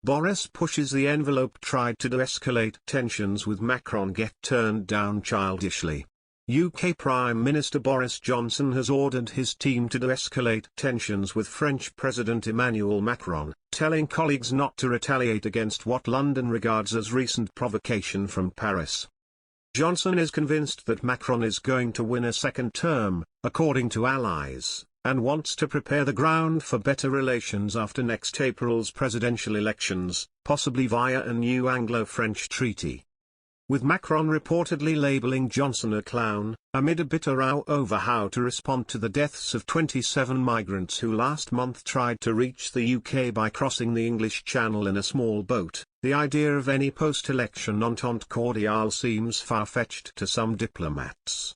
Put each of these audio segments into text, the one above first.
Boris pushes the envelope. Tried to de-escalate tensions with Macron get turned down childishly. UK Prime Minister Boris Johnson has ordered his team to de-escalate tensions with French President Emmanuel Macron, telling colleagues not to retaliate against what London regards as recent provocation from Paris. Johnson is convinced that Macron is going to win a second term, according to allies, and wants to prepare the ground for better relations after next April's presidential elections, possibly via a new Anglo-French treaty. With Macron reportedly labelling Johnson a clown, amid a bitter row over how to respond to the deaths of 27 migrants who last month tried to reach the UK by crossing the English Channel in a small boat, the idea of any post-election entente cordiale seems far-fetched to some diplomats.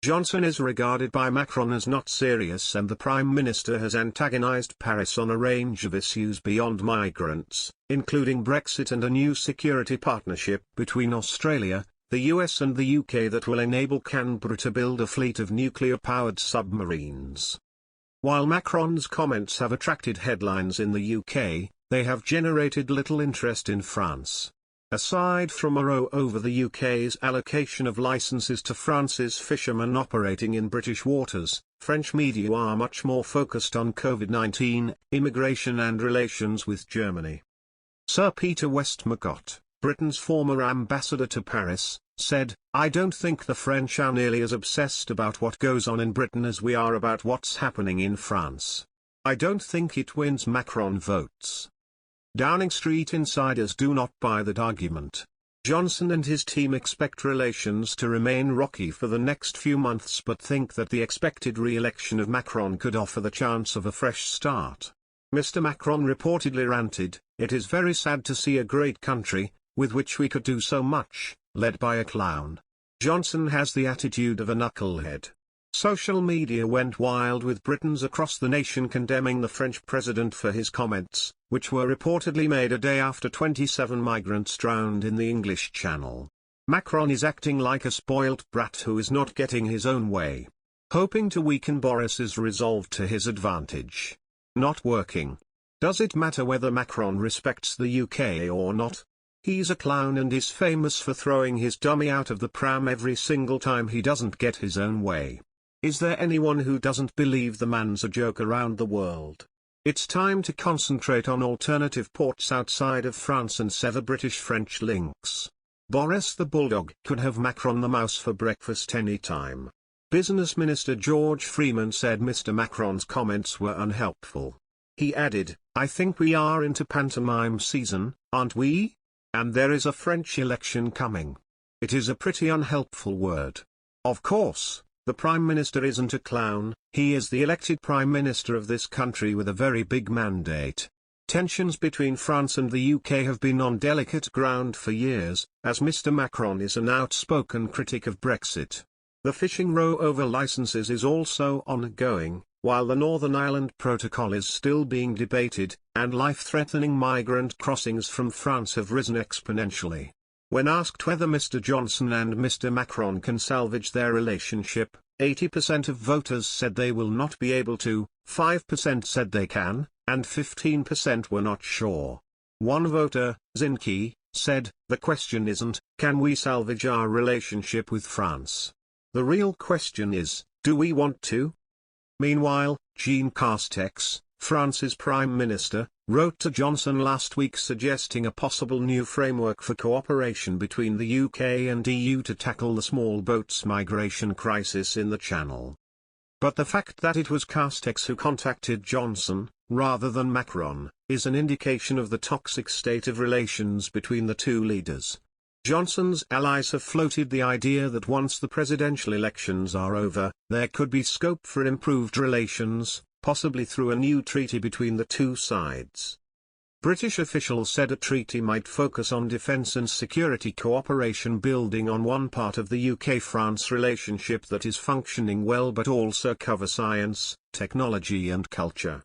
Johnson is regarded by Macron as not serious, and the Prime Minister has antagonized Paris on a range of issues beyond migrants, including Brexit and a new security partnership between Australia, the US and the UK that will enable Canberra to build a fleet of nuclear-powered submarines. While Macron's comments have attracted headlines in the UK, they have generated little interest in France. Aside from a row over the UK's allocation of licenses to France's fishermen operating in British waters, French media are much more focused on COVID-19, immigration and relations with Germany. Sir Peter Westmacott, Britain's former ambassador to Paris, said, "I don't think the French are nearly as obsessed about what goes on in Britain as we are about what's happening in France. I don't think it wins Macron votes." Downing Street insiders do not buy that argument. Johnson and his team expect relations to remain rocky for the next few months, but think that the expected re-election of Macron could offer the chance of a fresh start. Mr. Macron reportedly ranted, "It is very sad to see a great country, with which we could do so much, led by a clown." Johnson has the attitude of a knucklehead. Social media went wild with Britons across the nation condemning the French president for his comments, which were reportedly made a day after 27 migrants drowned in the English Channel. Macron is acting like a spoilt brat who is not getting his own way. Hoping to weaken Boris's resolve to his advantage. Not working. Does it matter whether Macron respects the UK or not? He's a clown and is famous for throwing his dummy out of the pram every single time he doesn't get his own way. Is there anyone who doesn't believe the man's a joke around the world? It's time to concentrate on alternative ports outside of France and sever British-French links. Boris the Bulldog could have Macron the Mouse for breakfast any time. Business Minister George Freeman said Mr. Macron's comments were unhelpful. He added, "I think we are into pantomime season, aren't we? And there is a French election coming. It is a pretty unhelpful word. Of course, the Prime Minister isn't a clown, he is the elected Prime Minister of this country with a very big mandate." Tensions between France and the UK have been on delicate ground for years, as Mr. Macron is an outspoken critic of Brexit. The fishing row over licenses is also ongoing, while the Northern Ireland Protocol is still being debated, and life-threatening migrant crossings from France have risen exponentially. When asked whether Mr. Johnson and Mr. Macron can salvage their relationship, 80% of voters said they will not be able to, 5% said they can, and 15% were not sure. One voter, Zinke, said, "The question isn't, can we salvage our relationship with France? The real question is, do we want to?" Meanwhile, Jean Castex, France's Prime Minister, wrote to Johnson last week suggesting a possible new framework for cooperation between the UK and EU to tackle the small boats migration crisis in the Channel. But the fact that it was Castex who contacted Johnson, rather than Macron, is an indication of the toxic state of relations between the two leaders. Johnson's allies have floated the idea that once the presidential elections are over, there could be scope for improved relations, possibly through a new treaty between the two sides. British officials said a treaty might focus on defence and security cooperation, building on one part of the UK-France relationship that is functioning well, but also cover science, technology and culture.